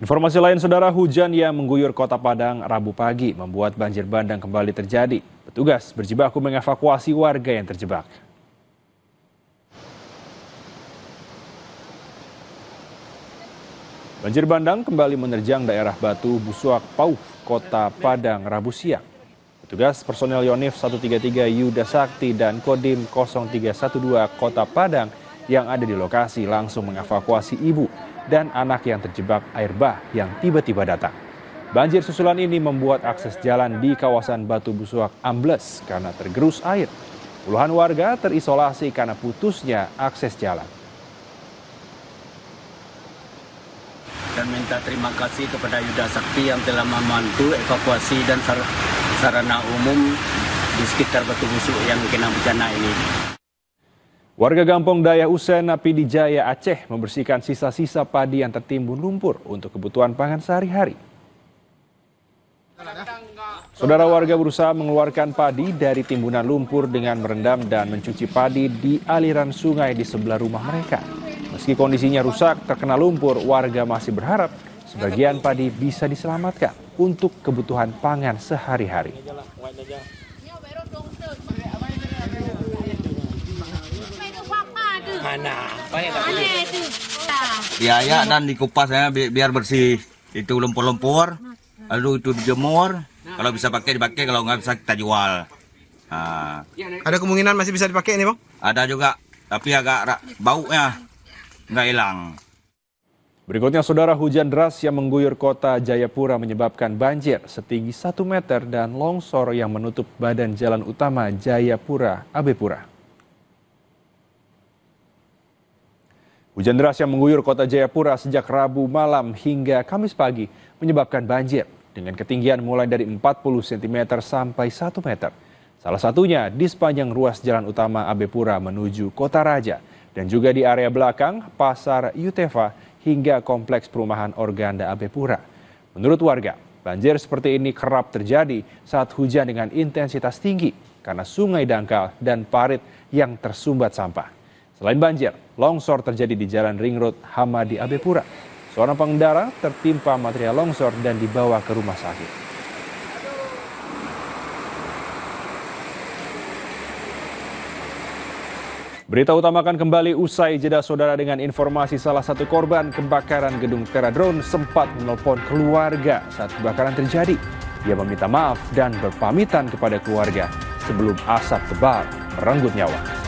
Informasi lain, saudara, hujan yang mengguyur kota Padang Rabu pagi membuat banjir bandang kembali terjadi. Petugas berjibaku mengevakuasi warga yang terjebak. Banjir bandang kembali menerjang daerah Batu Busuak Pauh, kota Padang Rabu siang. Petugas personel Yonif 133 Yuda Sakti dan Kodim 0312 Kota Padang yang ada di lokasi langsung mengevakuasi ibu dan anak yang terjebak air bah yang tiba-tiba datang. Banjir susulan ini membuat akses jalan di kawasan Batu Busuak ambles karena tergerus air. Puluhan warga terisolasi karena putusnya akses jalan. Dan minta terima kasih kepada Yuda Sakti yang telah membantu evakuasi dan sarana umum di sekitar Batu Busuk yang kena bencana ini. Warga Gampong Daya Usen, Pidijaya, Aceh membersihkan sisa-sisa padi yang tertimbun lumpur untuk kebutuhan pangan sehari-hari. Saudara, warga berusaha mengeluarkan padi dari timbunan lumpur dengan merendam dan mencuci padi di aliran sungai di sebelah rumah mereka. Meski kondisinya rusak terkena lumpur, warga masih berharap sebagian padi bisa diselamatkan untuk kebutuhan pangan sehari-hari. Biaya dan dikupas ya biar bersih. Itu lumpur-lumpur, lalu itu dijemur. Kalau bisa pakai dipakai, kalau nggak bisa kita jual. Nah, ada kemungkinan masih bisa dipakai ini, Bang? ada juga, tapi agak baunya nggak hilang. Berikutnya, saudara, hujan deras yang mengguyur kota Jayapura menyebabkan banjir setinggi 1 meter dan longsor yang menutup badan jalan utama Jayapura, Abepura. Hujan deras yang mengguyur kota Jayapura sejak Rabu malam hingga Kamis pagi menyebabkan banjir dengan ketinggian mulai dari 40 cm sampai 1 meter. Salah satunya di sepanjang ruas jalan utama Abepura menuju Kota Raja dan juga di area belakang Pasar Yutefa hingga kompleks perumahan Organda Abepura. Menurut warga, banjir seperti ini kerap terjadi saat hujan dengan intensitas tinggi karena sungai dangkal dan parit yang tersumbat sampah. Selain banjir, longsor terjadi di Jalan Ring Road Hamadi Abepura. Seorang pengendara tertimpa material longsor dan dibawa ke rumah sakit. Berita utamakan kembali usai jeda, saudara, dengan informasi salah satu korban kebakaran gedung Teradrone sempat menelpon keluarga saat kebakaran terjadi. Ia meminta maaf dan berpamitan kepada keluarga sebelum asap tebal merenggut nyawa.